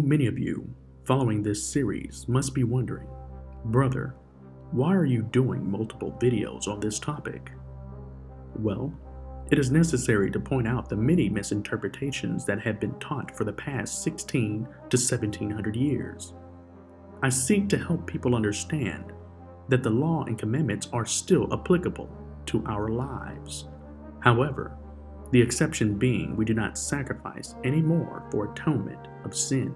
many of you following this series must be wondering, brother, why are you doing multiple videos on this topic? Well, it is necessary to point out the many misinterpretations that have been taught for the past 16 to 1700 years. I seek to help people understand that the law and commandments are still applicable to our lives. However, the exception being we do not sacrifice anymore for atonement of sin.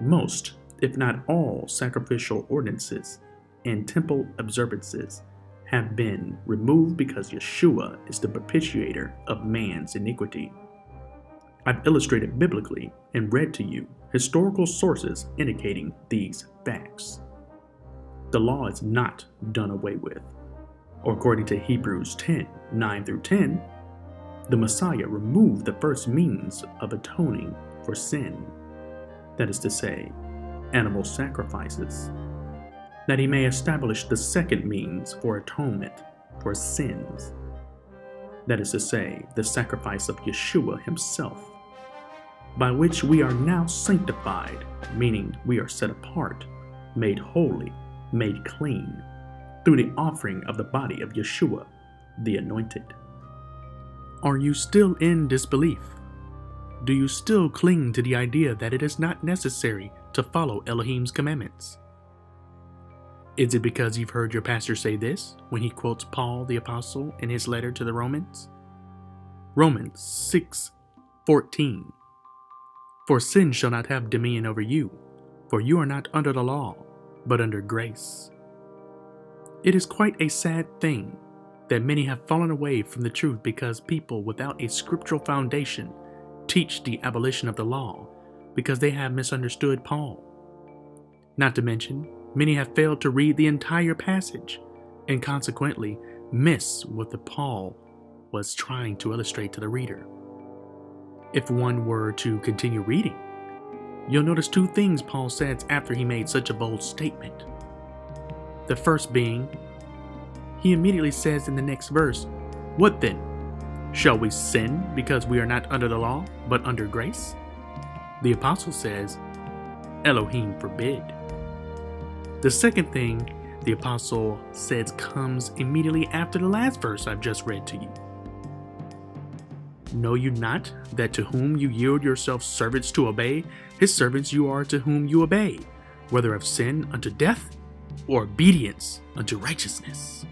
Most, if not all, sacrificial ordinances and temple observances have been removed because Yahshua is the propitiator of man's iniquity. I've illustrated biblically and read to you historical sources indicating these facts. The law is not done away with, or according to Hebrews 10:9 through 10, the Messiah removed the first means of atoning for sin, that is to say, animal sacrifices, that he may establish the second means for atonement for sins, that is to say, the sacrifice of Yahshua himself, by which we are now sanctified, meaning we are set apart, made holy, made clean, through the offering of the body of Yahshua, the anointed. Are you still in disbelief? Do you still cling to the idea that it is not necessary to follow Elohim's commandments? Is it because you've heard your pastor say this when he quotes Paul the Apostle in his letter to the Romans? Romans 6:14. For sin shall not have dominion over you, for you are not under the law, but under grace. It is quite a sad thing that many have fallen away from the truth because people without a scriptural foundation teach the abolition of the law because they have misunderstood Paul. Not to mention, many have failed to read the entire passage and consequently miss what the Paul was trying to illustrate to the reader. If one were to continue reading, you'll notice two things Paul says after he made such a bold statement. The first being, he immediately says in the next verse, "What then? Shall we sin because we are not under the law, but under grace?" The apostle says, "Elohim forbid." The second thing the apostle says comes immediately after the last verse I've just read to you. Know you not that to whom you yield yourselves servants to obey, his servants you are to whom you obey, whether of sin unto death or obedience unto righteousness?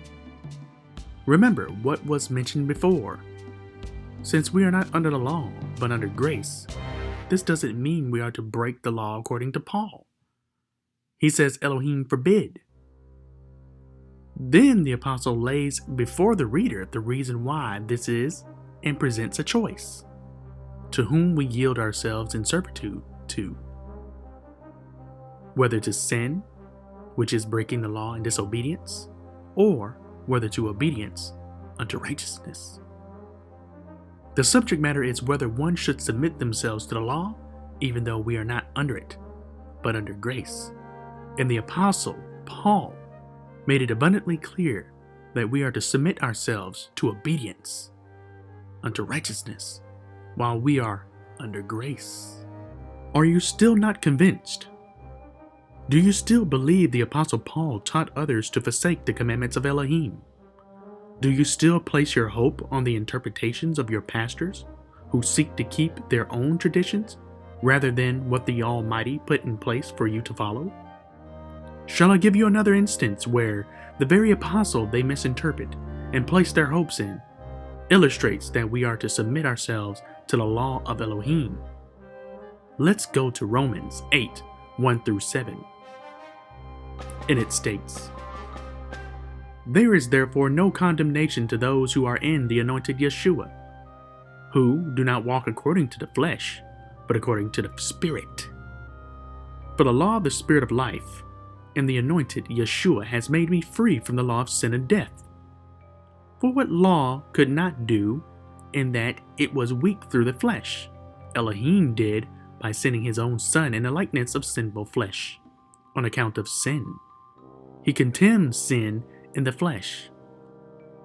Remember what was mentioned before. Since we are not under the law, but under grace, this doesn't mean we are to break the law according to Paul. He says Elohim forbid. Then the apostle lays before the reader the reason why this is and presents a choice. To whom we yield ourselves in servitude to. Whether to sin, which is breaking the law in disobedience, or whether to obedience unto righteousness. The subject matter is whether one should submit themselves to the law, even though we are not under it, but under grace. And the apostle, Paul, made it abundantly clear that we are to submit ourselves to obedience unto righteousness, while we are under grace. Are you still not convinced? Do you still believe the apostle Paul taught others to forsake the commandments of Elohim? Do you still place your hope on the interpretations of your pastors, who seek to keep their own traditions, rather than what the Almighty put in place for you to follow? Shall I give you another instance where the very apostle they misinterpret and place their hopes in illustrates that we are to submit ourselves to the law of Elohim? Let's go to Romans 8:1 through 7. And it states, "There is therefore no condemnation to those who are in the anointed Yahshua, who do not walk according to the flesh, but according to the Spirit. For the law of the Spirit of life and the anointed Yahshua has made me free from the law of sin and death. For what law could not do, in that it was weak through the flesh, Elohim did by sending his own Son in the likeness of sinful flesh, on account of sin. He condemned sin in the flesh,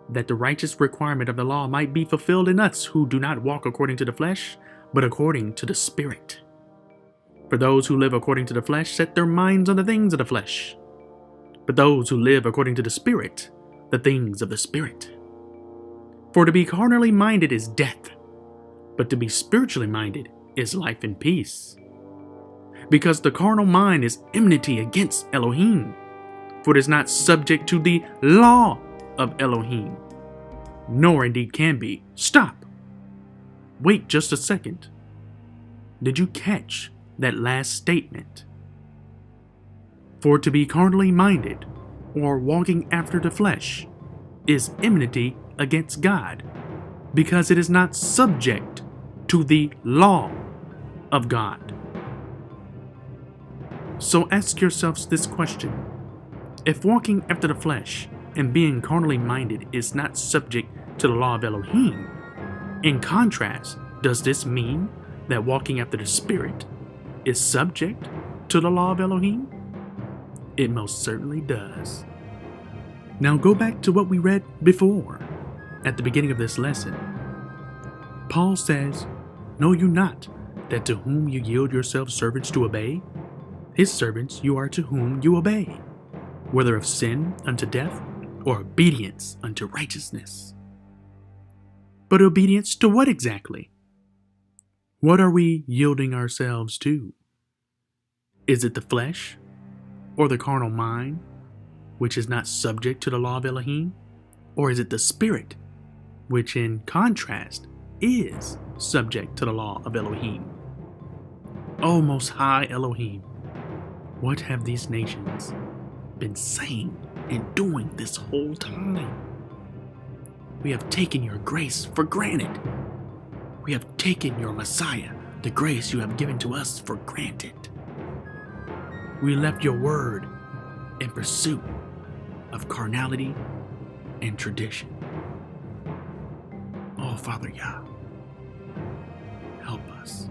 that the righteous requirement of the law might be fulfilled in us who do not walk according to the flesh, but according to the Spirit. For those who live according to the flesh set their minds on the things of the flesh, but those who live according to the Spirit, the things of the Spirit. For to be carnally minded is death, but to be spiritually minded is life and peace. Because the carnal mind is enmity against Elohim, for it is not subject to the law of Elohim, nor indeed can be. Stop! Wait just a second. Did you catch that last statement? For to be carnally minded, or walking after the flesh, is enmity against God, because it is not subject to the law of God. So ask yourselves this question. If walking after the flesh and being carnally minded is not subject to the law of Elohim, in contrast, does this mean that walking after the Spirit is subject to the law of Elohim? It most certainly does. Now go back to what we read before, at the beginning of this lesson. Paul says, "Know you not that to whom you yield yourselves servants to obey, his servants you are to whom you obey, whether of sin unto death or obedience unto righteousness." But obedience to what exactly? What are we yielding ourselves to? Is it the flesh or the carnal mind, which is not subject to the law of Elohim? Or is it the Spirit, which in contrast is subject to the law of Elohim? O Most High Elohim, what have these nations been saying and doing this whole time? We have taken your grace for granted. We have taken your Messiah, the grace you have given to us, for granted. We left your word in pursuit of carnality and tradition. Oh, Father Yah, help us.